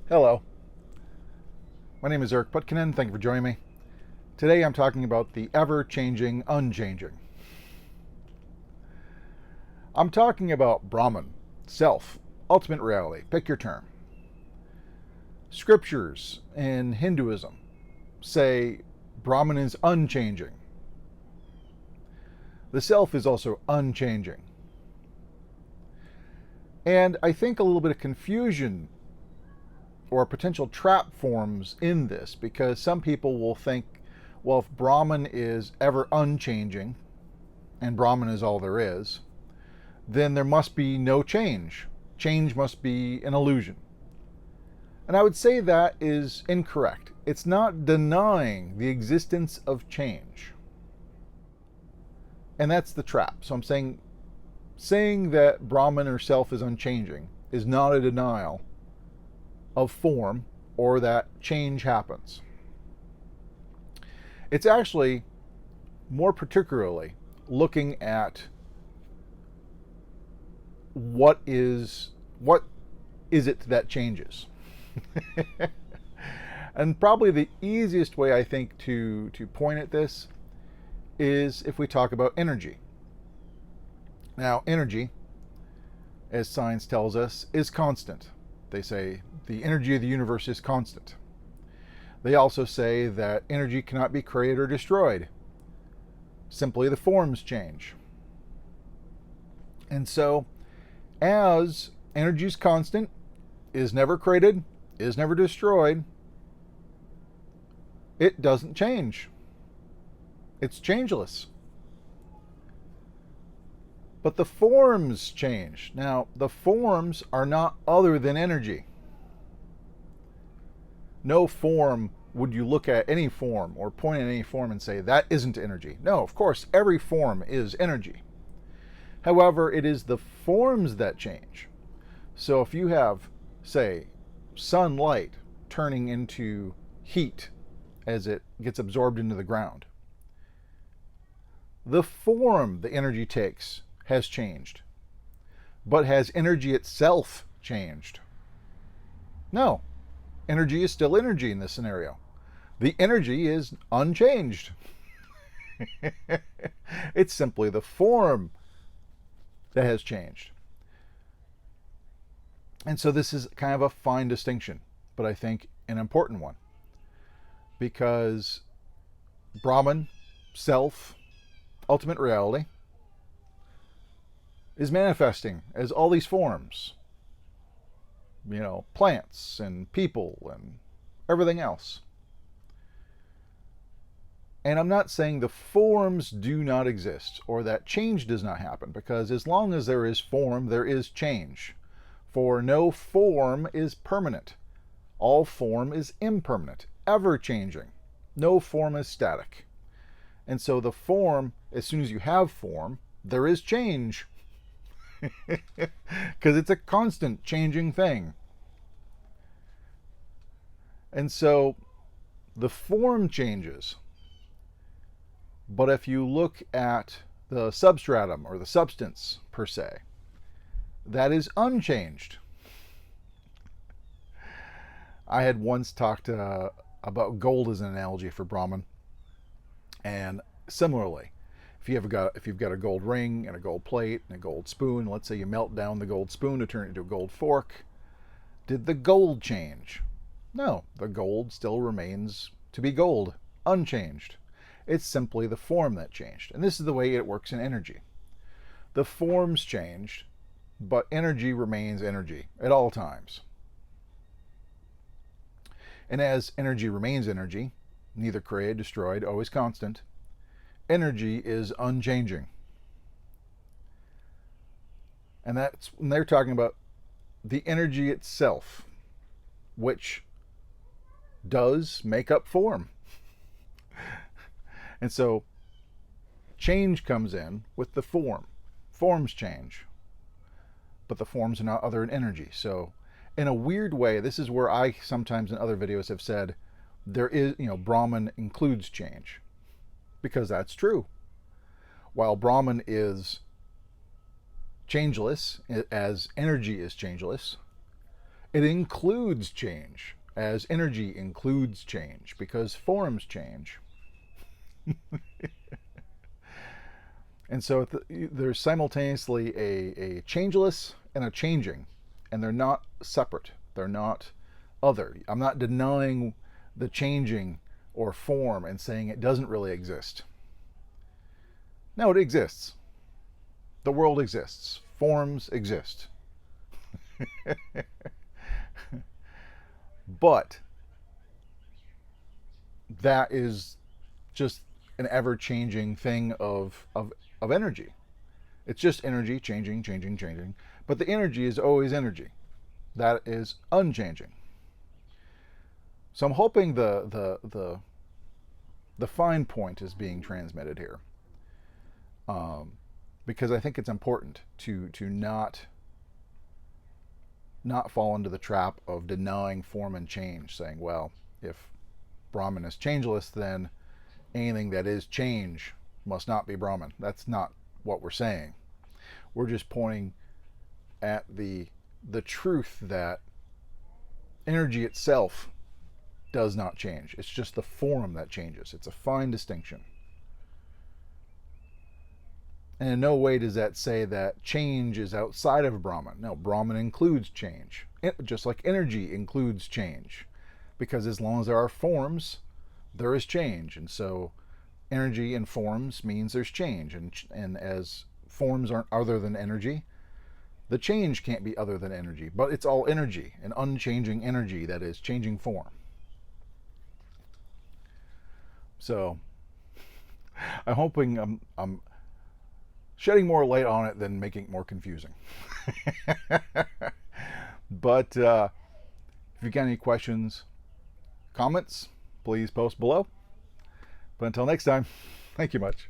Hello, my name is Putkonen. Thank you for joining me. Today I'm talking about the ever-changing unchanging. I'm talking about Brahman, self, ultimate reality, pick your term. Scriptures in Hinduism say Brahman is unchanging. The self is also unchanging. And I think a little bit of confusion or potential trap forms in this, because some people will think, well, if Brahman is ever unchanging and Brahman is all there is, then there must be no change. Change must be an illusion. And I would say that is incorrect. It's not denying the existence of change. And that's the trap. So I'm saying that Brahman or self is unchanging is not a denial of form or that change happens. It's actually more particularly looking at what is it that changes. And probably the easiest way, I think, to point at this is if we talk about energy. Now, energy, as science tells us, is constant. They say the energy of the universe is constant. They also say that energy cannot be created or destroyed. Simply the forms change. And so, as energy is constant, is never created, is never destroyed, it doesn't change. It's changeless. But the forms change. Now, the forms are not other than energy. No form would you look at any form or point at any form and say, that isn't energy. No, of course, every form is energy. However, it is the forms that change. So if you have, say, sunlight turning into heat as it gets absorbed into the ground, the form the energy takes has changed. But has energy itself changed? No. Energy is still energy in this scenario. The energy is unchanged. It's simply the form that has changed. And so this is kind of a fine distinction, but I think an important one. Because Brahman, self, ultimate reality, is manifesting as all these forms. Plants and people and everything else. And I'm not saying the forms do not exist or that change does not happen, because as long as there is form, there is change. For no form is permanent. All form is impermanent, ever changing. No form is static. And so the form, as soon as you have form, there is change. Because it's a constant changing thing. And so the form changes. But if you look at the substratum or the substance per se, that is unchanged. I had once talked about gold as an analogy for Brahman. And similarly, if you've got a gold ring and a gold plate and a gold spoon, let's say you melt down the gold spoon to turn it into a gold fork, did the gold change? No, the gold still remains to be gold, unchanged. It's simply the form that changed. And this is the way it works in energy. The forms changed, but energy remains energy at all times. And as energy remains energy, neither created, destroyed, always constant, energy is unchanging. And that's when they're talking about the energy itself, which does make up form. And so change comes in with the form. Forms change, but the forms are not other than energy. So in a weird way, this is where I sometimes in other videos have said there is, Brahman includes change, because that's true. While Brahman is changeless, as energy is changeless, It includes change, as energy includes change, because forms change. And so there's simultaneously a changeless and a changing, and they're not separate. They're not other. I'm not denying the changing or form and saying it doesn't really exist. No, it exists. The world exists. Forms exist. But that is just an ever-changing thing of energy. It's just energy changing, changing, changing. But the energy is always energy. That is unchanging. So I'm hoping the fine point is being transmitted here, because I think it's important to not fall into the trap of denying form and change, saying, well, if Brahman is changeless, then anything that is change must not be Brahman. That's not what we're saying. We're just pointing at the truth that energy itself does not change. It's just the form that changes. It's a fine distinction. And in no way does that say that change is outside of Brahman. No, Brahman includes change, just like energy includes change. Because as long as there are forms, there is change. And so energy and forms means there's change. And as forms aren't other than energy, the change can't be other than energy. But it's all energy, an unchanging energy that is changing form. So I'm hoping I'm shedding more light on it than making it more confusing. But if you've got any questions, comments, please post below. But until next time, thank you much.